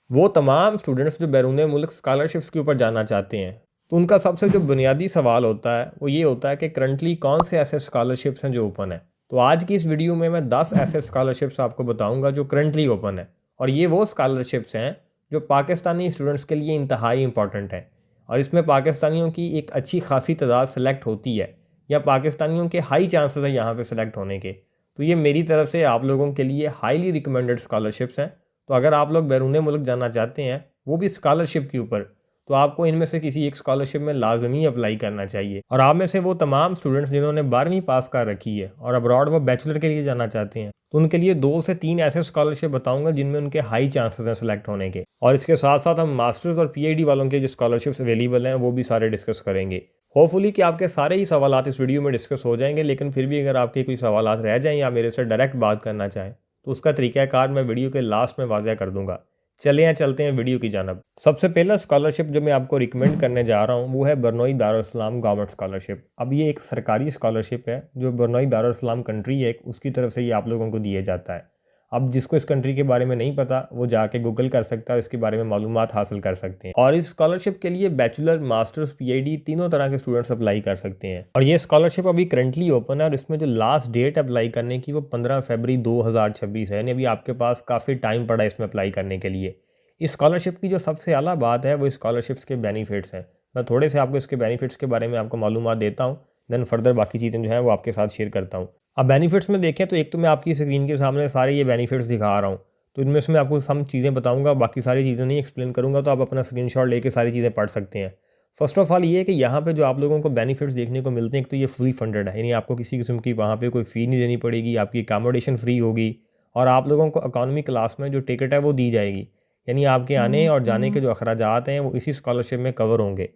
वो तमाम स्टूडेंट्स जो बैरून मुल्क स्कॉलरशिप्स के ऊपर जाना चाहते हैं, तो उनका सबसे जो बुनियादी सवाल होता है वो ये होता है कि करंटली कौन से ऐसे स्कॉलरशिप्स हैं जो ओपन है। तो आज की इस वीडियो में मैं 10 ऐसे स्कॉलरशिप्स आपको बताऊंगा जो करंटली ओपन है, और ये वो स्कॉलरशिप्स हैं जो पाकिस्तानी स्टूडेंट्स के लिए इंतहाई इंपॉर्टेंट है। और इसमें पाकिस्तानियों की एक अच्छी खासी तादाद सेलेक्ट होती है, या पाकिस्तानियों के हाई चांसेस हैं यहाँ पे सेलेक्ट होने के। तो ये मेरी तरफ से आप लोगों के लिए हाईली रिकमेंडेड स्कॉलरशिप्स हैं। तो अगर आप लोग बैरून मुल्क जाना चाहते हैं, वो भी स्कॉलरशिप के ऊपर, तो आपको इनमें से किसी एक स्कॉलरशिप में लाजमी अप्लाई करना चाहिए। और आप में से वो तमाम स्टूडेंट्स जिन्होंने 12वीं पास कर रखी है और अब्रॉड वो बैचलर के लिए जाना चाहते हैं, तो उनके लिए 2 से 3 ऐसे स्कॉलरशिप बताऊंगा जिनमें उनके हाई चांसेस हैं सेलेक्ट होने के। और इसके साथ साथ हम मास्टर्स और पीएचडी वालों के जो स्कॉलरशिप्स अवेलेबल हैं वो भी सारे डिस्कस करेंगे। होपफुली कि आपके सारे ही सवालात इस वीडियो में डिस्कस हो जाएंगे, लेकिन फिर भी अगर आपके कोई सवालात रह जाएं या मेरे से डायरेक्ट बात करना चाहें, तो उसका तरीक़ाकार मैं वीडियो के लास्ट में वाज़ह कर दूंगा। चलते हैं वीडियो की जानब। सबसे पहला स्कॉलरशिप जो मैं आपको रिकमेंड करने जा रहा हूँ वो है बरनोई दारुल इस्लाम गवर्नमेंट स्कॉलरशिप। अब ये एक सरकारी स्कॉलरशिप है जो बरनोई दारुल इस्लाम कंट्री है उसकी तरफ से ये आप लोगों को दिया जाता है। अब जिसको इस कंट्री के बारे में नहीं पता वो जाके गूगल कर सकता है, इसके बारे में मालूमात हासिल कर सकते हैं। और इस स्कॉलरशिप के लिए बैचलर, मास्टर्स, पीएचडी तीनों तरह के स्टूडेंट्स अप्लाई कर सकते हैं। और ये स्कॉलरशिप अभी करंटली ओपन है और इसमें जो लास्ट डेट अप्लाई करने की वो 15 फरवरी 2026 है, यानी अभी आपके पास काफ़ी टाइम पड़ा है इसमें अप्लाई करने के लिए। इस स्कॉलरशिप की जो सबसे आला बात है वो स्कॉलरशिप्स के बेनिफिट्स हैं। मैं थोड़े से आपको इसके बेनिफिट्स के बारे में आपको मालूमात देता हूँ, देन फर्दर बाकी चीज़ें जो हैं वो आपके साथ शेयर करता हूँ। अब बेनिफिट्स में देखें तो एक तो मैं आपकी स्क्रीन के सामने सारे ये बेनिफिट्स दिखा रहा हूँ, तो इनमें से मैं आपको सम चीज़ें बताऊँगा, बाकी सारी चीज़ें नहीं एक्सप्लेन करूँगा, तो आप अपना स्क्रीनशॉट लेके सारी चीज़ें पढ़ सकते हैं। फर्स्ट ऑफ ऑल ये है कि यहाँ पे जो आप लोगों को बेनिफिट्स देखने को मिलते हैं, एक तो ये फुली फंडेड है, यानी आपको किसी किस्म की वहाँ पे कोई फ़ी नहीं देनी पड़ेगी, आपकी अकोमोडेशन फ्री होगी, और आप लोगों को इकॉनमी क्लास में जो टिकट है वो दी जाएगी, यानी आपके आने और जाने के जो अखराजात हैं वो इसी स्कॉलरशिप में कवर होंगे।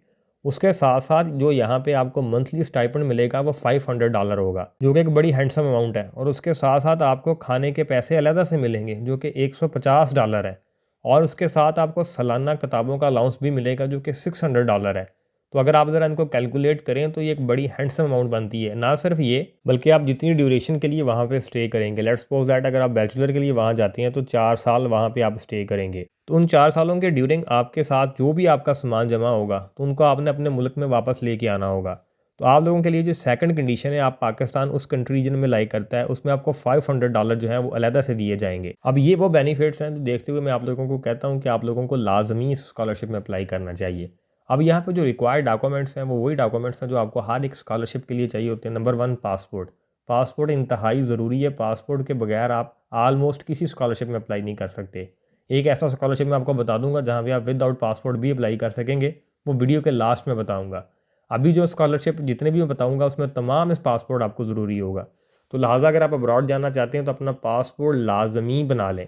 उसके साथ साथ जो यहाँ पे आपको मंथली स्टाइपेंड मिलेगा वो $500 होगा, जो कि एक बड़ी हैंडसम अमाउंट है। और उसके साथ साथ आपको खाने के पैसे अलग से मिलेंगे जो कि $150 है। और उसके साथ आपको सालाना किताबों का अलाउंस भी मिलेगा जो कि $600 है। तो अगर आप ज़रा इनको कैलकुलेट करें तो ये एक बड़ी हैंडसम अमाउंट बनती है। ना सिर्फ ये, बल्कि आप जितनी ड्यूरेशन के लिए वहाँ पे स्टे करेंगे, लेट्स सपोज दैट अगर आप बैचलर के लिए वहाँ जाती हैं तो 4 साल वहाँ पे आप स्टे करेंगे, तो उन 4 सालों के ड्यूरिंग आपके साथ जो भी आपका सामान जमा होगा तो उनको आपने अपने मुल्क में वापस लेके आना होगा। तो आप लोगों के लिए जो सेकंड कंडीशन है, आप पाकिस्तान उस कंट्री रीजन में लाइक करता है, उसमें आपको $500 जो है वो अलहदा से दिए जाएंगे। अब ये वो बेनिफिट्स हैं जो देखते हुए मैं आप लोगों को कहता हूँ कि आप लोगों को लाजमी इस स्कॉलरशिप में अप्लाई करना चाहिए। अब यहाँ पे जो रिक्वायर्ड डॉक्यूमेंट्स हैं वो वही डॉक्यूमेंट्स हैं जो आपको हर एक स्कॉलरशिप के लिए चाहिए होते हैं। Number 1, passport. पासपोर्ट इंतहाई ज़रूरी है। पासपोर्ट के बगैर आप आलमोस्ट किसी स्कॉलरशिप में अप्लाई नहीं कर सकते। एक ऐसा स्कॉलरशिप मैं आपको बता दूंगा जहाँ पे आप विदाउट पासपोर्ट भी अप्लाई कर सकेंगे, वो वीडियो के लास्ट में बताऊँगा। अभी जो स्कॉलरशिप जितने भी मैं बताऊँगा उसमें तमाम इस पासपोर्ट आपको ज़रूरी होगा। तो लिहाजा अगर आप अब्रॉड जाना चाहते हैं तो अपना पासपोर्ट लाजमी बना लें।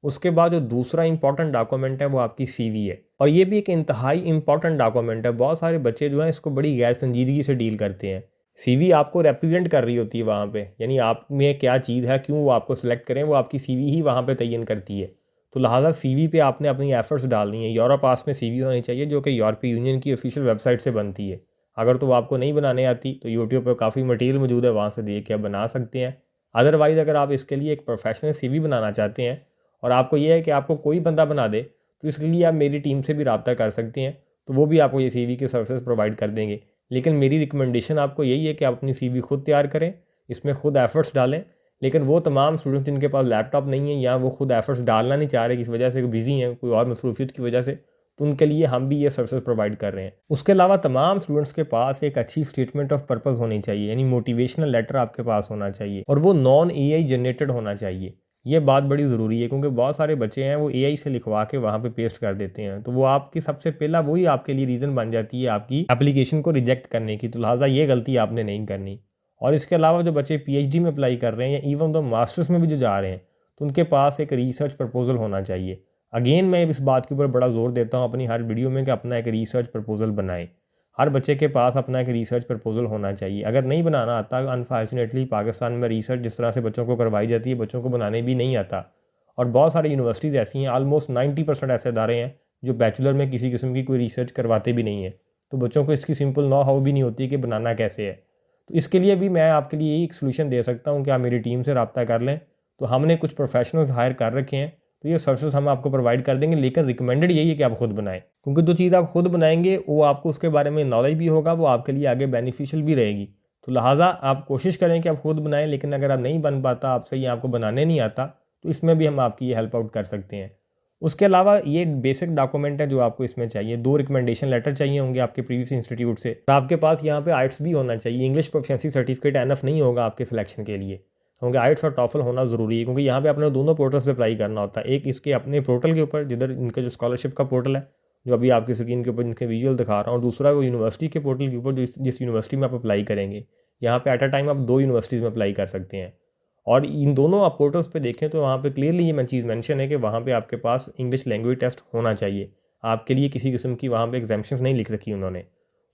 उसके बाद जो दूसरा इंपॉर्टेंट डॉक्यूमेंट है वो आपकी सीवी है, और ये भी एक इंतहाई इंपॉर्टेंट डॉक्यूमेंट है। बहुत सारे बच्चे जो हैं इसको बड़ी गैर संजीदगी से डील करते हैं। सीवी आपको रिप्रेजेंट कर रही होती है वहाँ पे, यानी आप में क्या चीज़ है, क्यों वो आपको सिलेक्ट करें, वो आपकी सीवी ही वहाँ पे तयन करती है। तो लिहाजा सीवी पे आपने अपनी एफर्ट्स डालनी है। यूरोप पास में सीवी होनी चाहिए जो कि यूरोपीय यूनियन की ऑफिशियल वेबसाइट से बनती है। अगर तो वो आपको नहीं बनाने आती तो यूट्यूब पर काफ़ी मटेरियल मौजूद है, वहाँ से देख के आप बना सकते हैं। अदरवाइज़ अगर आप इसके लिए एक प्रोफेशनल सीवी बनाना चाहते हैं और आपको ये है कि आपको कोई बंदा बना दे, तो इसके लिए आप मेरी टीम से भी रब्ता कर सकते हैं, तो वो भी आपको ये सीवी की सर्विसेज प्रोवाइड कर देंगे। लेकिन मेरी रिकमेंडेशन आपको यही है कि आप अपनी सीवी खुद तैयार करें, इसमें खुद एफर्ट्स डालें। लेकिन वो तमाम स्टूडेंट्स जिनके पास लैपटॉप नहीं है या वो खुद एफर्ट्स डालना नहीं चाह रहे, किस वजह से बिज़ी हैं, कोई और मसरूफियत की वजह से, तो उनके लिए हम भी ये सर्विसेज प्रोवाइड कर रहे हैं। उसके अलावा तमाम स्टूडेंट्स के पास एक अच्छी स्टेटमेंट ऑफ पर्पस होनी चाहिए, यानी मोटिवेशनल लेटर आपके पास होना चाहिए, और वो नॉन एआई जनरेटेड होना चाहिए। ये बात बड़ी ज़रूरी है क्योंकि बहुत सारे बच्चे हैं वो एआई से लिखवा के वहाँ पे पेस्ट कर देते हैं, तो वो आपकी सबसे पहला वही आपके लिए रीज़न बन जाती है आपकी एप्लीकेशन को रिजेक्ट करने की। तो लिहाजा ये गलती आपने नहीं करनी। और इसके अलावा जो बच्चे पीएचडी में अप्लाई कर रहे हैं या इवन तो मास्टर्स में भी जो जा रहे हैं, तो उनके पास एक रिसर्च प्रपोजल होना चाहिए। अगेन मैं इस बात के ऊपर बड़ा ज़ोर देता हूँ अपनी हर वीडियो में कि अपना एक रिसर्च प्रपोजल बनाएं। हर बच्चे के पास अपना एक रिसर्च प्रपोजल होना चाहिए। अगर नहीं बनाना आता, अनफॉर्चुनेटली पाकिस्तान में रिसर्च जिस तरह से बच्चों को करवाई जाती है, बच्चों को बनाने भी नहीं आता। और बहुत सारी यूनिवर्सिटीज़ ऐसी हैं, ऑलमोस्ट 90% ऐसे इदारे हैं जो बैचलर में किसी किस्म की कोई रिसर्च करवाते भी नहीं हैं, तो बच्चों को इसकी सिंपल नो हाउ भी नहीं होती कि बनाना कैसे है। तो इसके लिए भी मैं आपके लिए यही एक सोल्यूशन दे सकता हूँ कि आप मेरी टीम से रब्ता कर लें। तो हमने कुछ प्रोफेशनल्स हायर कर रखे हैं, तो ये सर्विसेज हम आपको प्रोवाइड कर देंगे, लेकिन रिकमेंडेड यही है कि आप खुद बनाएं, क्योंकि जो चीज़ आप खुद बनाएंगे वो आपको उसके बारे में नॉलेज भी होगा, वो आपके लिए आगे बेनिफिशियल भी रहेगी। तो लिहाजा आप कोशिश करें कि आप खुद बनाएं, लेकिन अगर आप नहीं बन पाता, आपसे ये आपको बनाने नहीं आता, तो इसमें भी हम आपकी ये हेल्प आउट कर सकते हैं। उसके अलावा ये बेसिक डॉक्यूमेंट है जो आपको इसमें चाहिए। 2 रिकमेंडेशन लेटर चाहिए होंगे आपके प्रीवियस इंस्टीट्यूट से। आपके पास यहाँ पे आइट्स भी होना चाहिए। इंग्लिश प्रोफिशिएंसी सर्टिफिकेट एनफ नहीं होगा आपके सिलेक्शन के लिए, क्योंकि आइट्स और टॉफल होना ज़रूरी है, क्योंकि यहाँ पे अपने दोनों पोर्टल्स पे अप्लाई करना होता है। एक इसके अपने पोर्टल के ऊपर, जिधर इनका जो स्कॉलरशिप का पोर्टल है, जो अभी आपकी स्क्रीन के ऊपर इनके विजुअल दिखा रहा हूँ, और दूसरा वो यूनिवर्सिटी के पोर्टल के ऊपर, जो जिस यूनिवर्सिटी में आप अप्लाई करेंगे। यहाँ पे एट अ टाइम आप 2 यूनिवर्सिटीज़ में अप्लाई कर सकते हैं। और इन दोनों आप पोर्टल्स पे देखें तो वहाँ पे क्लियरली ये चीज़ मेंशन है कि वहाँ पे आपके पास इंग्लिश लैंग्वेज टेस्ट होना चाहिए। आपके लिए किसी किस्म की वहाँ पे एग्जाम्पशंस नहीं लिख रखी उन्होंने।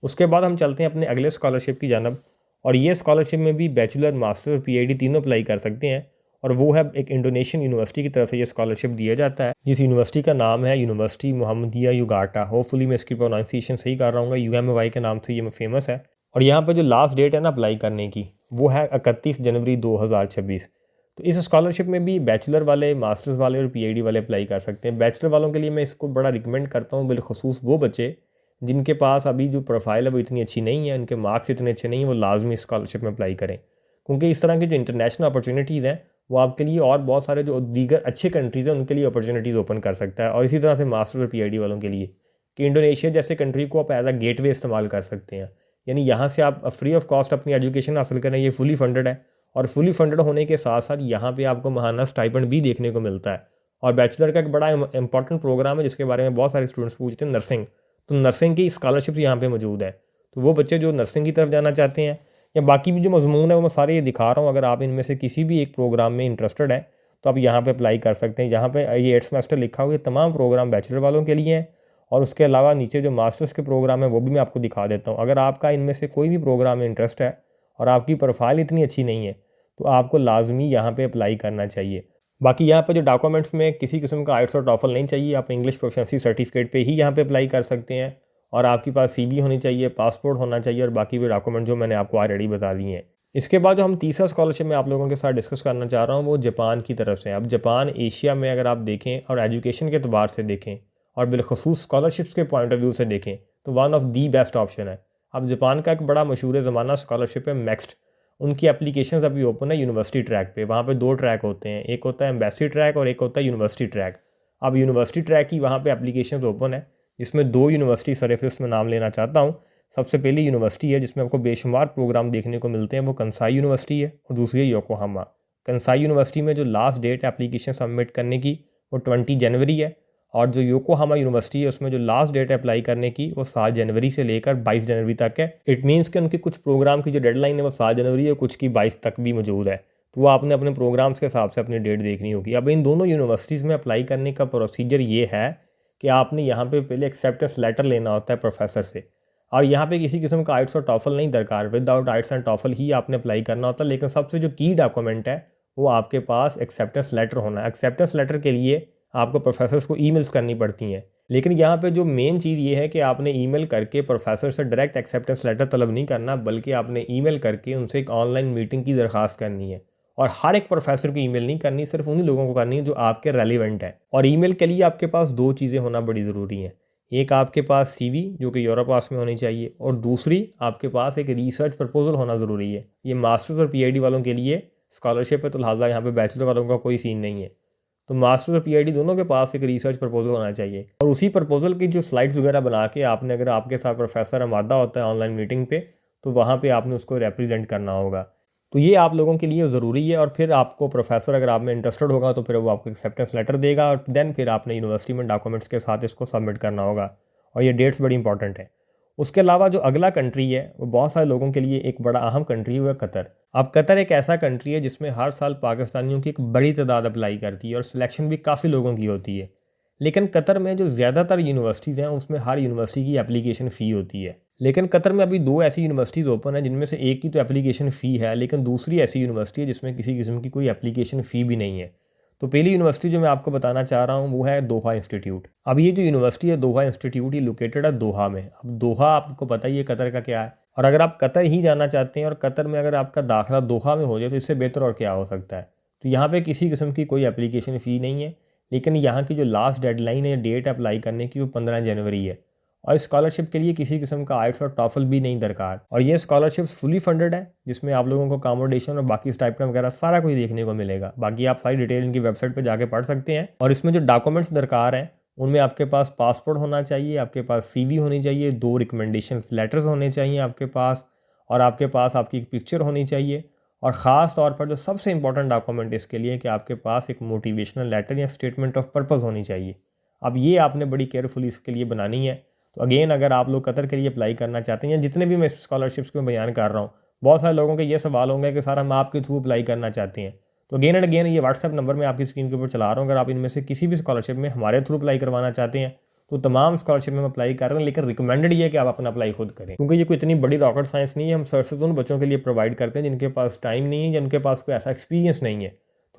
उसके बाद हम चलते हैं अपने अगले स्कॉलरशिप की जानब, और ये स्कॉलरशिप में भी बैचलर, मास्टर और PhD तीनों अप्लाई कर सकते हैं। और वो है एक इंडोनेशियन यूनिवर्सिटी की तरफ से ये स्कॉलरशिप दिया जाता है, जिस यूनिवर्सिटी का नाम है यूनिवर्सिटी मुहम्मदिया युगाटा। होपफुली मैं इसकी प्रोनाउंसिएशन सही कर रहा हूँ। UMY के नाम से ये फेमस है। और यहाँ पर जो लास्ट डेट है ना अप्लाई करने की, वो है 31 जनवरी 2026। तो इस स्कॉलरशिप में भी बैचलर वाले, मास्टर्स वाले और PhD वाले अप्लाई कर सकते हैं। बैचलर वालों के लिए मैं इसको बड़ा रिकमेंड करता हूँ, बिलखसूस वो बच्चे जिनके पास अभी जो प्रोफाइल है वो इतनी अच्छी नहीं है, उनके मार्क्स इतने अच्छे नहीं हैं, वो लाजमी स्कॉलरशिप में अप्लाई करें, क्योंकि इस तरह की जो इंटरनेशनल अपॉर्चुनिटीज़ हैं वो आपके लिए और बहुत सारे जो दीगर अच्छे कंट्रीज़ हैं उनके लिए अपॉर्चुनिटीज़ ओपन कर सकता है। और इसी तरह से मास्टर और PhD वालों के लिए कि इंडोनेशिया जैसे कंट्री को आप एज अ गेटवे इस्तेमाल कर सकते हैं, यानी यहाँ से आप फ्री ऑफ कॉस्ट अपनी एजुकेशन हासिल करें। ये फुली फंडेड है, और फुली फंडेड होने के साथ साथ यहाँ पे आपको महाना स्टाइपेंड भी देखने को मिलता है। और बैचलर का एक बड़ा इंपॉर्टेंट प्रोग्राम है जिसके बारे में बहुत सारे स्टूडेंट्स पूछते हैं, नर्सिंग। तो नर्सिंग की स्कॉलरशिप यहाँ पे मौजूद है। तो वो बच्चे जो नर्सिंग की तरफ जाना चाहते हैं, या बाकी भी जो मजमून है वो मैं सारे ये दिखा रहा हूँ, अगर आप इनमें से किसी भी एक प्रोग्राम में इंटरेस्टेड है तो आप यहाँ पे अप्लाई कर सकते हैं। यहाँ पे ये 8 सेमेस्टर लिखा हुआ है, तमाम प्रोग्राम बैचलर वालों के लिए हैं। और उसके अलावा नीचे जो मास्टर्स के प्रोग्राम है वो भी मैं आपको दिखा देता हूँ। अगर आपका इनमें से कोई भी प्रोग्राम में इंटरेस्ट है और आपकी प्रोफाइल इतनी अच्छी नहीं है, तो आपको लाजमी यहाँ पे अप्लाई करना चाहिए। बाकी यहाँ पे जो डॉक्यूमेंट्स में किसी किस्म का आइट्स और टॉफल नहीं चाहिए, आप इंग्लिश प्रोफिशिएंसी सर्टिफिकेट पे ही यहाँ पे अप्लाई कर सकते हैं। और आपके पास CV होनी चाहिए, पासपोर्ट होना चाहिए, और बाकी भी डॉक्यूमेंट जो मैंने आपको ऑलरेडी बता दिए हैं। इसके बाद जो हम तीसरा स्कॉलरशिप में आप लोगों के साथ डिस्कस करना चाह रहा हूँ वो जापान की तरफ से है। अब जापान एशिया में अगर आप देखें और एजुकेशन के अतबार से देखें और बिलखसूस स्कॉलरशिप्स के पॉइंट ऑफ व्यू से देखें तो one of the best option है। अब जापान का एक बड़ा मशहूर ज़माना स्कॉलरशिप है मैक्स्ट। उनकी एप्लीकेशंस अभी ओपन है यूनिवर्सिटी ट्रैक पे। वहाँ पे 2 ट्रैक होते हैं, एक होता है एम्बेसी ट्रैक और एक होता है यूनिवर्सिटी ट्रैक। अब यूनिवर्सिटी ट्रैक की वहाँ पे एप्लीकेशंस ओपन है, जिसमें 2 यूनिवर्सिटी सरफेस में नाम लेना चाहता हूँ। सबसे पहली यूनिवर्सिटी है जिसमें आपको बेशुमार प्रोग्राम देखने को मिलते हैं, वो कंसाई यूनिवर्सिटी है, और दूसरी है योकोहामा। कंसाई यूनिवर्सिटी में जो लास्ट डेट है एप्लीकेशन सबमिट करने की वो 20 जनवरी है, और जो योकोहामा यूनिवर्सिटी है उसमें जो लास्ट डेट है अप्लाई करने की वो 7 जनवरी से लेकर 22 जनवरी तक है। इट मीन्स कि उनके कुछ प्रोग्राम की जो डेडलाइन है वो 7 जनवरी है, कुछ की 22 तक भी मौजूद है। तो वो आपने अपने प्रोग्राम्स के हिसाब से अपनी डेट देखनी होगी। अब इन दोनों यूनिवर्सिटीज़ में अप्लाई करने का प्रोसीजर ये है कि आपने यहाँ पे पहले एक्सेप्टेंस लेटर लेना होता है प्रोफेसर से, और यहाँ पे किसी किस्म का आइट्स और टॉफल नहीं दरकार, विदाउट आइट्स एंड टॉफल ही आपने अप्लाई करना होता है। लेकिन सबसे जो की डॉक्यूमेंट है वो आपके पास एक्सेप्टेंस लेटर होना है। एक्सेप्टेंस लेटर के लिए आपको प्रोफेसर्स को ईमेल्स करनी पड़ती हैं, लेकिन यहाँ पे जो मेन चीज़ ये है कि आपने ईमेल करके प्रोफेसर से डायरेक्ट एक्सेप्टेंस लेटर तलब नहीं करना, बल्कि आपने ईमेल करके उनसे एक ऑनलाइन मीटिंग की दरख्वास्त करनी है। और हर एक प्रोफेसर को ईमेल नहीं करनी, सिर्फ उन्हीं लोगों को करनी है जो आपके रेलिवेंट है। और ईमेल के लिए आपके पास 2 चीज़ें होना बड़ी ज़रूरी हैं। एक आपके पास CV जो कि यूरोप पास में होनी चाहिए, और दूसरी आपके पास एक रिसर्च प्रपोजल होना ज़रूरी है। ये मास्टर्स और PhD वालों के लिए स्कॉलरशिप है, तो लिहाजा यहाँ पे बैचलर वालों का कोई सीन नहीं है। तो मास्टर्स और PhD दोनों के पास एक रिसर्च प्रपोजल होना चाहिए, और उसी प्रपोजल की जो स्लाइड्स वगैरह बना के आपने, अगर आपके साथ प्रोफेसर आमादा होता है ऑनलाइन मीटिंग पे, तो वहाँ पे आपने उसको रिप्रेजेंट करना होगा। तो ये आप लोगों के लिए ज़रूरी है। और फिर आपको प्रोफेसर अगर आप में इंटरेस्टेड होगा तो फिर वो आपको एक्सेप्टेंस लेटर देगा, और देन फिर आपने यूनिवर्सिटी में डॉक्यूमेंट्स के साथ इसको सबमिट करना होगा। और ये डेट्स बड़ी इंपॉर्टेंट है। उसके अलावा जो अगला कंट्री है वो बहुत सारे लोगों के लिए एक बड़ा अहम कंट्री है, वो है कतर। अब कतर एक ऐसा कंट्री है जिसमें हर साल पाकिस्तानियों की एक बड़ी तादाद अप्लाई करती है और सिलेक्शन भी काफ़ी लोगों की होती है। लेकिन कतर में जो ज़्यादातर यूनिवर्सिटीज़ हैं उसमें हर यूनिवर्सिटी की एप्लीकेशन फ़ी होती है। लेकिन कतर में अभी 2 ऐसी यूनिवर्सिटीज़ ओपन है जिनमें से एक की तो एप्लीकेशन फ़ी है, लेकिन दूसरी ऐसी यूनिवर्सिटी है जिसमें किसी किस्म की कोई एप्लीकेशन फ़ी भी नहीं है। तो पहली यूनिवर्सिटी जो मैं आपको बताना चाह रहा हूँ वो है दोहा इंस्टीट्यूट। अब ये जो यूनिवर्सिटी है दोहा इंस्टीट्यूट, ये लोकेटेड है दोहा में। अब दोहा आपको पता ही है कतर का क्या है, और अगर आप कतर ही जाना चाहते हैं और कतर में अगर आपका दाखिला दोहा में हो जाए तो इससे बेहतर और क्या हो सकता है। तो यहाँ पे किसी किस्म की कोई एप्लीकेशन फ़ी नहीं है। लेकिन यहाँ की जो लास्ट डेडलाइन है, डेट अप्लाई करने की, वो 15 जनवरी है। और इस स्कॉलरशिप के लिए किसी किस्म का आइट्स और टॉफल भी नहीं दरकार। और ये स्कॉलरशिप फुली फंडेड है, जिसमें आप लोगों को अकोमोडेशन और बाकी स्टाइपेंड वगैरह सारा कुछ देखने को मिलेगा। बाकी आप सारी डिटेल इनकी वेबसाइट पर जाके पढ़ सकते हैं। और इसमें जो डॉक्यूमेंट्स दरकार हैं उनमें आपके पास पासपोर्ट होना चाहिए, आपके पास CV होनी चाहिए, 2 रिकमेंडेशन लेटर्स होने चाहिए आपके पास, और आपके पास आपकी एक पिक्चर होनी चाहिए। और ख़ास तौर पर जो सबसे इंपॉर्टेंट डॉक्यूमेंट इसके लिए कि आपके पास एक मोटिवेशनल लेटर या स्टेटमेंट ऑफ पर्पस होनी चाहिए। अब ये आपने बड़ी केयरफुली इसके लिए बनानी है। तो अगेन, अगर आप लोग कतर के लिए अप्लाई करना चाहते हैं, या जितने भी मैं स्कॉलरशिप्स को बयान कर रहा हूँ, बहुत सारे लोगों के ये सवाल होंगे कि सर हम आपके थ्रू अप्लाई करना चाहते हैं। तो अगेन एंड अगेन ये व्हाट्सएप नंबर मैं आपकी स्क्रीन के ऊपर चला रहा हूँ। अगर आप इनमें से किसी भी स्कॉलरशिप में हमारे थ्रू अप्लाई करवाना चाहते हैं तो तमाम स्कॉलरशिप में हम अप्लाई कर रहे हैं, लेकिन रिकमेंडेड ये है कि आप अपना अप्लाई खुद करें, क्योंकि ये कोई इतनी बड़ी रॉकेट साइंस नहीं है। हम सर्विसेज उन बच्चों के लिए प्रोवाइड करते हैं जिनके पास टाइम नहीं है, जिनके पास कोई ऐसा एक्सपीरियंस नहीं है।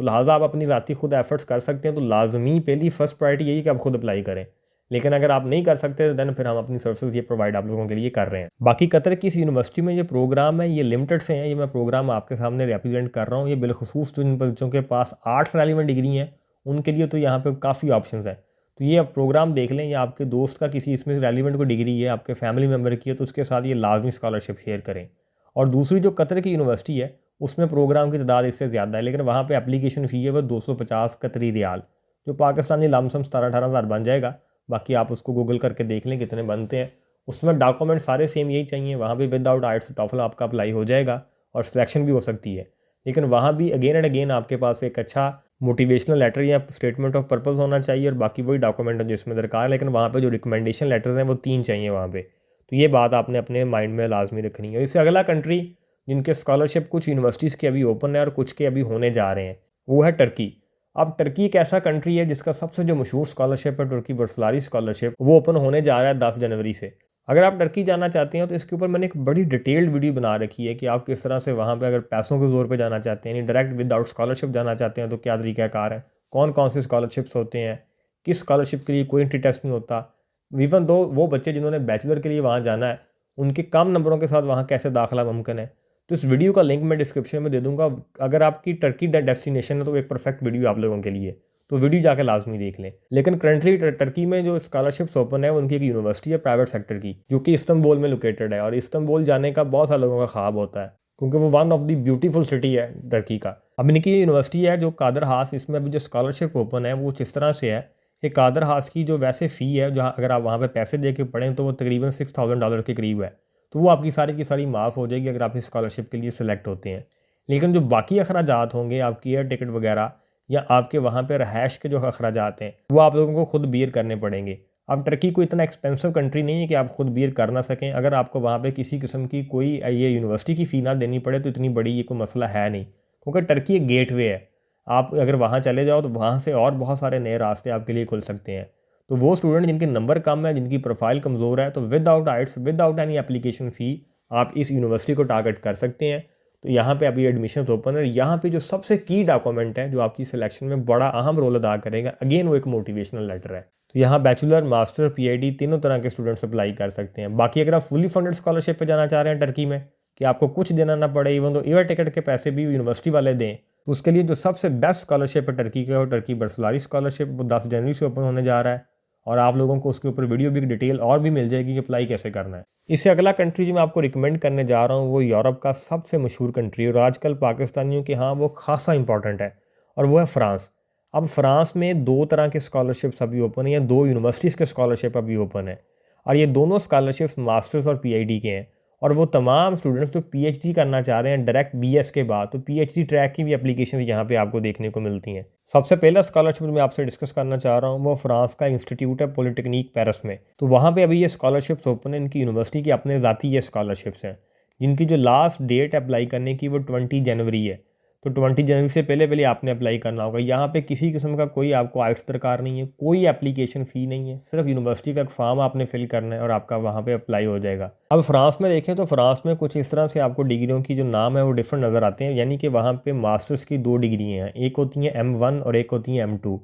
तो लिहाजा आप अपनी ज़ाती खुद एफर्ट्स कर सकते हैं। तो लाजमी पहली फर्स्ट प्रायोरिटी यही कि आप खुद अप्लाई करें। लेकिन अगर आप नहीं कर सकते तो देन फिर हम अपनी सर्विसेज ये प्रोवाइड आप लोगों के लिए कर रहे हैं। बाकी कतर की इस यूनिवर्सिटी में ये प्रोग्राम है, ये लिमिटेड से हैं। ये मैं प्रोग्राम आपके सामने रिप्रेजेंट कर रहा हूँ। ये बिलखसूस जिन बच्चों के पास आर्ट्स रेलिवेंट डिग्री हैं उनके लिए तो यहाँ पे काफ़ी ऑप्शंस हैं। तो ये आप प्रोग्राम देख लें, या आपके दोस्त का किसी इसमें रेलिवेंट कोई डिग्री है, आपके फैमिली मेम्बर की है, तो उसके साथ ये लाजमी स्कॉलरशिप शेयर करें। और दूसरी जो कतर की यूनिवर्सिटी है उसमें प्रोग्राम की तादाद इससे ज़्यादा है, लेकिन वहाँ पर एप्लीकेशन फ़ी है वो 250 कतरी रियाल, जो पाकिस्तानी लमसम 17-18 हज़ार बन जाएगा। बाकी आप उसको गूगल करके देख लें कितने बनते हैं। उसमें डॉक्यूमेंट सारे सेम यही चाहिए। वहाँ भी विदाउट आइट्स टॉफल आपका अप्लाई हो जाएगा और सिलेक्शन भी हो सकती है। लेकिन वहाँ भी अगेन एंड अगेन आपके पास एक अच्छा मोटिवेशनल लेटर या स्टेटमेंट ऑफ पर्पस होना चाहिए, और बाकी वही डॉक्यूमेंट है जिसमें दरकार है। लेकिन वहाँ पे जो रिकमेंडेशन लेटर्स हैं वो 3 चाहिए वहाँ पे। तो ये बात आपने अपने माइंड में लाजमी रखनी है। इससे अगला कंट्री जिनके स्कॉलरशिप कुछ यूनिवर्सिटीज़ के अभी ओपन है और कुछ के अभी होने जा रहे हैं, वो है टर्की। अब टर्की एक ऐसा कंट्री है जिसका सबसे जो मशहूर स्कॉलरशिप है टर्की बर्सलारी स्कॉलरशिप, वो ओपन होने जा रहा है 10 जनवरी से। अगर आप टर्की जाना चाहते हैं तो इसके ऊपर मैंने एक बड़ी डिटेल्ड वीडियो बना रखी है कि आप किस तरह से वहाँ पे अगर पैसों के जोर पे जाना चाहते हैं, यानी डायरेक्ट विदाउट स्कॉलरशिप जाना चाहते हैं, तो क्या तरीक़ाकार है, कौन कौन से स्कॉलरशिप्स होते हैं, किस स्कॉलरशिप के लिए कोई एंट्री टेस्ट नहीं होता। इवन दो वो बच्चे जिन्होंने बैचलर के लिए वहाँ जाना है उनके कम नंबरों के साथ वहाँ कैसे दाखिला मुमकिन है। तो इस वीडियो का लिंक मैं डिस्क्रिप्शन में दे दूँगा। अगर आपकी टर्की डेस्टिनेशन है तो एक परफेक्ट वीडियो आप लोगों के लिए, तो वीडियो जाके लाजमी देख लें। लेकिन करंटली टर्की में जो स्कॉलरशिप्स ओपन है उनकी एक यूनिवर्सिटी है प्राइवेट सेक्टर की, जो कि इस्तांबुल में लोकेटेड है। और इस्तांबुल जाने का बहुत सारे लोगों का ख्वाब होता है, क्योंकि वो one of the beautiful city है टर्की का। अब इनकी यूनिवर्सिटी है जो कादर हास, इसमें अभी जो स्कॉलरशिप ओपन है वो इस तरह से है कि कादर हास की जो वैसे फ़ी है, जहाँ अगर आप वहाँ पर पैसे दे के पढ़ें तो वो तकरीबन $6000 के करीब है। तो वो आपकी सारी की सारी माफ़ हो जाएगी अगर आप इस स्कॉलरशिप के लिए सिलेक्ट होते हैं। लेकिन जो बाकी अखराजात होंगे, आपकी एयर टिकट वगैरह या आपके वहाँ पे रहायश के जो अखराजात हैं, वो आप लोगों को खुद बियर करने पड़ेंगे। अब टर्की कोई इतना एक्सपेंसिव कंट्री नहीं है कि आप खुद बियर कर ना सकें। अगर आपको वहाँ पे किसी किस्म की कोई ये यूनिवर्सिटी की फ़ी ना देनी पड़े तो इतनी बड़ी ये कोई मसला है नहीं, क्योंकि टर्की एक गेटवे है। आप अगर वहाँ चले जाओ तो वहाँ से और बहुत सारे नए रास्ते आपके लिए खुल सकते हैं। तो वो स्टूडेंट जिनके नंबर कम है, जिनकी प्रोफाइल कमज़ोर है, तो without आइट्स without any application fee आप इस यूनिवर्सिटी को टारगेट कर सकते हैं। तो यहाँ पे अभी एडमिशन ओपन है। यहाँ पे जो सबसे की डॉक्यूमेंट है जो आपकी सिलेक्शन में बड़ा अहम रोल अदा करेगा, अगेन वो एक मोटिवेशनल लेटर है। तो यहाँ बैचलर, मास्टर, PhD तीनों तरह के स्टूडेंट्स अप्लाई कर सकते हैं। बाकी अगर आप फुली फंडेड स्कॉलरशिप पे जाना चाह रहे हैं टर्की में, कि आपको कुछ देना ना पड़े, इवन तो एयर टिकट के पैसे भी यूनिवर्सिटी वाले दें, तो उसके लिए जो सबसे बेस्ट स्कॉलरशिप है टर्की का, वो टर्की बर्सलारी स्कॉलरशिप, वो 10 जनवरी से ओपन होने जा रहा है। और आप लोगों को उसके ऊपर वीडियो भी डिटेल और भी मिल जाएगी कि अप्लाई कैसे करना है। इससे अगला कंट्री जो मैं आपको रिकमेंड करने जा रहा हूँ वो यूरोप का सबसे मशहूर कंट्री है और आजकल पाकिस्तानियों के यहाँ वो खासा इंपॉर्टेंट है, और वो है फ़्रांस। अब फ्रांस में 2 तरह के स्कॉलरशिप्स अभी ओपन है, या 2 यूनिवर्सिटीज़ के स्कॉलरशिप अभी ओपन है, और ये दोनों स्कॉलरशिप्स मास्टर्स और PhD के हैं। और वो तमाम स्टूडेंट्स जो PhD करना चाह रहे हैं डायरेक्ट BS के बाद, तो PhD ट्रैक की भी एप्लीकेशन यहाँ पे आपको देखने को मिलती हैं। सबसे पहला स्कॉलरशिप मैं आपसे डिस्कस करना चाह रहा हूँ वो फ्रांस का इंस्टीट्यूट है पॉलिटेक्निक पेरिस में। तो वहाँ पे अभी ये स्कॉलरशिप्स ओपन है, इनकी यूनिवर्सिटी की अपने ज़ाती ये स्कॉलरशिप्स हैं, जिनकी जो लास्ट डेट अप्लाई करने की वो 20 जनवरी है। तो 20 जनवरी से पहले पहले आपने अप्लाई करना होगा। यहाँ पे किसी किस्म का कोई आपको आइट्स दरकार नहीं है, कोई एप्लीकेशन फ़ी नहीं है, सिर्फ यूनिवर्सिटी का एक फॉर्म आपने फिल करना है और आपका वहाँ पे अप्लाई हो जाएगा। अब फ्रांस में देखें तो फ्रांस में कुछ इस तरह से आपको डिग्रियों की जो नाम है वो डिफरेंट नज़र आते हैं, यानी कि वहाँ पे मास्टर्स की 2 डिग्री हैं, एक होती हैं M1 और एक होती हैं M2।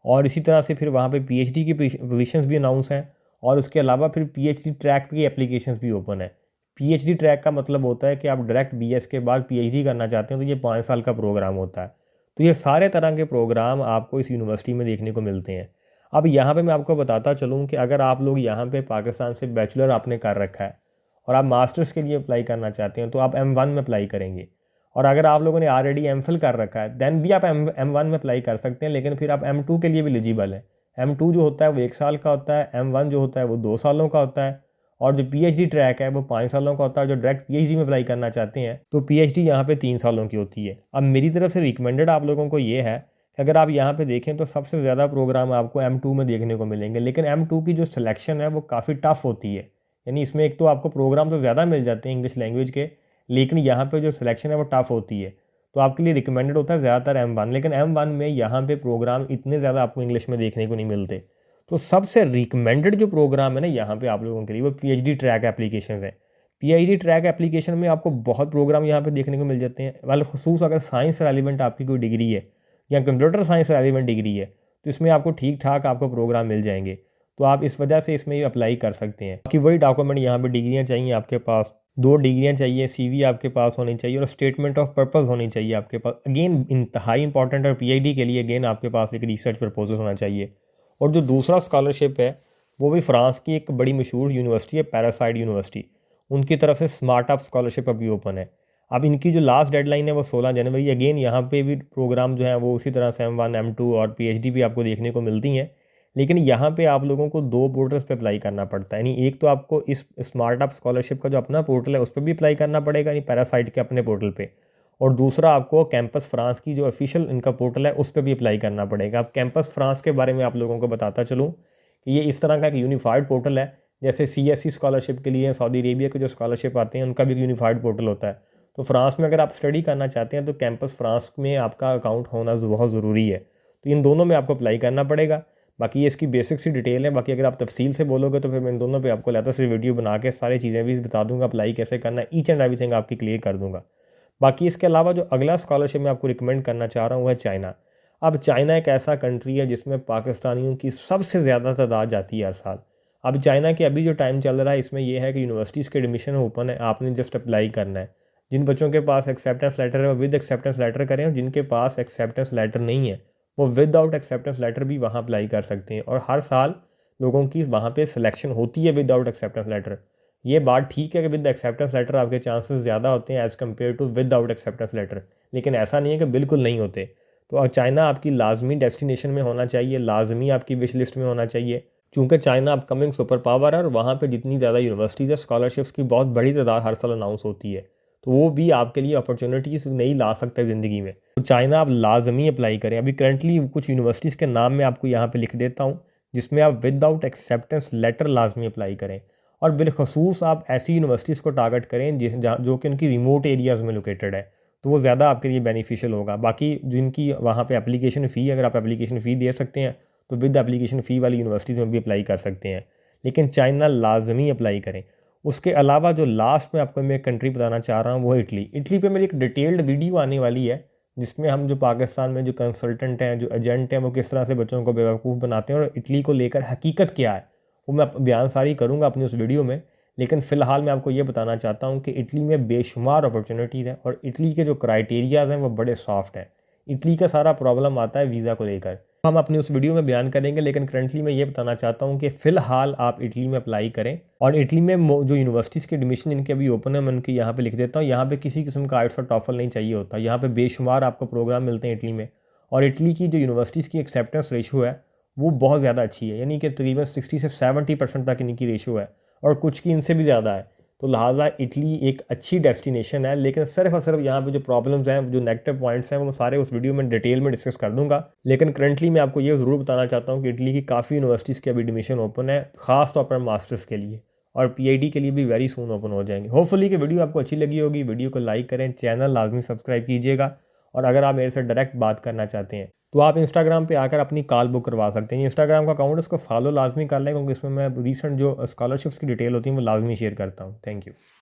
और इसी तरह से फिर वहाँ पे PhD की पोजीशंस भी अनाउंस हैं, और उसके अलावा फिर PhD ट्रैक की एप्लीकेशंस भी ओपन है। PhD ट्रैक का मतलब होता है कि आप डायरेक्ट BS के बाद PhD करना चाहते हैं, तो ये 5 साल का प्रोग्राम होता है। तो ये सारे तरह के प्रोग्राम आपको इस यूनिवर्सिटी में देखने को मिलते हैं। अब यहाँ पे मैं आपको बताता चलूँ कि अगर आप लोग यहाँ पे पाकिस्तान से बैचलर आपने कर रखा है और आप मास्टर्स के लिए अप्लाई करना चाहते हैं तो आप M1 में अप्लाई करेंगे। और अगर आप लोगों ने ऑलरेडी M Phil कर रखा है देन भी आप M1 में अप्लाई कर सकते हैं, लेकिन फिर आप M2 के लिए भी एलिजिबल है। M2 जो होता है वो 1 साल का होता है, M1 जो होता है वो 2 सालों का होता है, और जो PhD ट्रैक है वो 5 सालों का होता है। जो डायरेक्ट PhD में अप्लाई करना चाहते हैं तो PhD यहाँ पे 3 सालों की होती है। अब मेरी तरफ से रिकमेंडेड आप लोगों को ये है कि अगर आप यहाँ पे देखें तो सबसे ज़्यादा प्रोग्राम आपको M2 में देखने को मिलेंगे, लेकिन M2 की जो सिलेक्शन है वो काफ़ी टफ होती है। यानी इसमें एक तो आपको प्रोग्राम तो ज़्यादा मिल जाते हैं इंग्लिश लैंग्वेज के, लेकिन यहाँ पे जो सिलेक्शन है वो टफ होती है। तो आपके लिए रिकमेंडेड होता है ज़्यादातर M1, लेकिन M1 में यहाँ पे प्रोग्राम इतने ज़्यादा आपको इंग्लिश में देखने को नहीं मिलते। तो सबसे रिकमेंडेड जो प्रोग्राम है ना यहाँ पे आप लोगों के लिए वो PhD ट्रैक एप्लीकेशन है। PhD ट्रैक एप्लीकेशन में आपको बहुत प्रोग्राम यहाँ पे देखने को मिल जाते हैं। वाल खसूस अगर साइंस रेलिवेंट आपकी कोई डिग्री है या कंप्यूटर साइंस रेलिवेंट डिग्री है तो इसमें आपको ठीक ठाक आपको प्रोग्राम मिल जाएंगे। तो आप इस वजह से इसमें अप्लाई कर सकते हैं कि वही डॉक्यूमेंट यहाँ पे डिग्रियाँ चाहिए आपके पास, 2 डिग्रियाँ चाहिए, CV आपके पास होनी चाहिए और स्टेटमेंट ऑफ पर्पस होनी चाहिए आपके पास। अगेन इंतहाई इंपॉर्टेंट है PhD के लिए, अगेन आपके पास एक रिसर्च प्रपोजल होना चाहिए। और जो दूसरा स्कॉलरशिप है वो भी फ्रांस की एक बड़ी मशहूर यूनिवर्सिटी है, पैरासाइड यूनिवर्सिटी, उनकी तरफ से स्मार्ट अप स्कॉलरशिप अभी ओपन है। अब इनकी जो लास्ट डेडलाइन है वो 16 जनवरी। अगेन यहाँ पे भी प्रोग्राम जो है वो उसी तरह से M1 M2 और PhD भी आपको देखने को मिलती हैं, लेकिन यहाँ पे आप लोगों को 2 पोर्टल्स पे अप्लाई करना पड़ता है। यानी एक तो आपको इस स्मार्ट अप स्कॉलरशिप का जो अपना पोर्टल है उस पर भी अप्लाई करना पड़ेगा, यानी पैरासाइट के अपने पोर्टल पे, और दूसरा आपको कैंपस फ्रांस की जो ऑफिशियल इनका पोर्टल है उस पर भी अप्लाई करना पड़ेगा। अब कैंपस फ्रांस के बारे में आप लोगों को बताता चलूँ कि ये इस तरह का एक यूनिफाइड पोर्टल है, जैसे CSE स्कॉलरशिप के लिए सऊदी अरेबिया के जो स्कॉलरशिप आते हैं उनका भी एक यूनिफाइड पोर्टल होता है। तो फ्रांस में अगर आप स्टडी करना चाहते हैं तो कैंपस फ्रांस में आपका अकाउंट होना बहुत ज़रूरी है। तो इन दोनों में आपको अप्लाई करना पड़ेगा। बाकी ये इसकी बेसिक सी डिटेल है, बाकी अगर आप तफसील से बोलोगे तो फिर मैं इन दोनों पे आपको लेटर से वीडियो बना के सारी चीज़ें भी बता दूंगा, अप्लाई कैसे करना है, ईच एंड एवरीथिंग आपकी क्लियर कर दूंगा। बाकी इसके अलावा जो अगला स्कॉलरशिप मैं आपको रिकमेंड करना चाह रहा हूँ वो है चाइना। अब चाइना एक ऐसा कंट्री है जिसमें पाकिस्तानियों की सबसे ज़्यादा तादाद जाती है हर साल। अब चाइना के अभी जो टाइम चल रहा है इसमें यह है कि यूनिवर्सिटीज़ के एडमिशन ओपन है, आपने जस्ट अप्लाई करना है। जिन बच्चों के पास एक्सेप्टेंस लेटर है वो विद एक्सेप्टेंस लेटर करें, और जिनके पास एक्सेप्टेंस लेटर नहीं है वो विदाउट एक्सेप्टेंस लेटर भी वहाँ अप्लाई कर सकते हैं। और हर साल लोगों की वहाँ पे सिलेक्शन होती है विदाउट एक्सेप्टेंस लेटर। ये बात ठीक है कि विद एक्सेप्टेंस लेटर आपके चांसेस ज़्यादा होते हैं as compare to without acceptance letter, लेकिन ऐसा नहीं है कि बिल्कुल नहीं होते। तो चाइना आपकी लाजमी डेस्टिनेशन में होना चाहिए, लाजमी आपकी विश लिस्ट में होना चाहिए, चूँकि चाइना अपकमिंग सुपर पावर है और वहाँ पे जितनी ज़्यादा यूनिवर्सिटीज़ है स्कॉलरशिप्स की बहुत बड़ी तादाद हर साल अनाउंस होती है, तो वो भी आपके लिए अपॉर्चुनिटीज़ नहीं ला सकते ज़िंदगी में। तो चाइना आप लाजमी अप्लाई करें। अभी करंटली कुछ यूनिवर्सिटीज़ के नाम मैं आपको यहाँ पे लिख देता हूँ जिसमें आप विदाउट एक्सेप्टेंस लेटर लाजमी अप्लाई करें, और बिलखसूस आप ऐसी यूनिवर्सिटीज़ को टारगेट करें जो कि उनकी रिमोट एरियाज़ में लोकेटेड है, तो वो ज़्यादा आपके लिए बेनिफिशियल होगा। बाकी जिनकी वहाँ पे एप्लीकेशन फ़ी, अगर आप एप्लीकेशन फ़ी दे सकते हैं तो विद एप्लीकेशन फ़ी वाली यूनिवर्सिटीज़ में भी अप्लाई कर सकते हैं, लेकिन चाइना लाजमी अप्लाई करें। उसके अलावा जो लास्ट में आपको मैं कंट्री बताना चाह रहा हूँ वो है इटली। इटली पे मेरी एक डिटेल्ड वीडियो आने वाली है जिसमें हम जो पाकिस्तान में जो कंसल्टेंट हैं, जो एजेंट हैं, वो किस तरह से बच्चों को बेवकूफ़ बनाते हैं और इटली को लेकर हकीकत क्या है वो मैं बयान सारी करूँगा अपनी उस वीडियो में। लेकिन फ़िलहाल मैं आपको ये बताना चाहता हूँ कि इटली में बेशुमार अपॉर्चुनिटीज़ हैं और इटली के जो क्राइटेरियाज़ हैं वो बड़े सॉफ्ट हैं। इटली का सारा प्रॉब्लम आता है वीज़ा को लेकर, हम अपनी उस वीडियो में बयान करेंगे, लेकिन करंटली मैं ये बताना चाहता हूँ कि फ़िलहाल आप इटली में अप्लाई करें। और इटली में जो यूनिवर्सिटीज़ के एडमिशन इनके अभी ओपन है मैं उनकी यहाँ पे लिख देता हूँ। यहाँ पे किसी किस्म का IELTS और टॉफल नहीं चाहिए होता, यहाँ पे बेशुमार आपको प्रोग्राम मिलते हैं इटली में। और इटली की जो यूनिवर्सिटीज़ की एक्सेप्टेंस रेशो है वो बहुत ज़्यादा अच्छी है, यानी कि तकरीबन 60 से 70% तक इनकी रेशो है, और कुछ की इनसे भी ज़्यादा है। तो लिहाजा इटली एक अच्छी डेस्टिनेशन है, लेकिन सिर्फ और सिर्फ यहाँ पे जो प्रॉब्लम्स हैं, जो नेगेटिव पॉइंट्स हैं, वो सारे उस वीडियो में डिटेल में डिस्कस कर दूंगा। लेकिन करंटली मैं आपको ये ज़रूर बताना चाहता हूँ कि इटली की काफ़ी यूनिवर्सिटीज़ के अभी एडमिशन ओपन है, ख़ास तौर पर मास्टर्स के लिए, और PhD के लिए भी वेरी सून ओपन हो जाएंगे। होपफुली कि वीडियो आपको अच्छी लगी होगी। वीडियो को लाइक करें, चैनल लाजमी सब्सक्राइब कीजिएगा, और अगर आप मेरे से डायरेक्ट बात करना चाहते हैं तो आप इंस्टाग्राम पे आकर अपनी कॉल बुक करवा सकते हैं। इंस्टाग्राम का अकाउंट उसको फॉलो लाजमी कर लें, क्योंकि इसमें मैं रिसेंट जो स्कॉलरशिप्स की डिटेल होती है वो लाजमी शेयर करता हूँ। Thank you.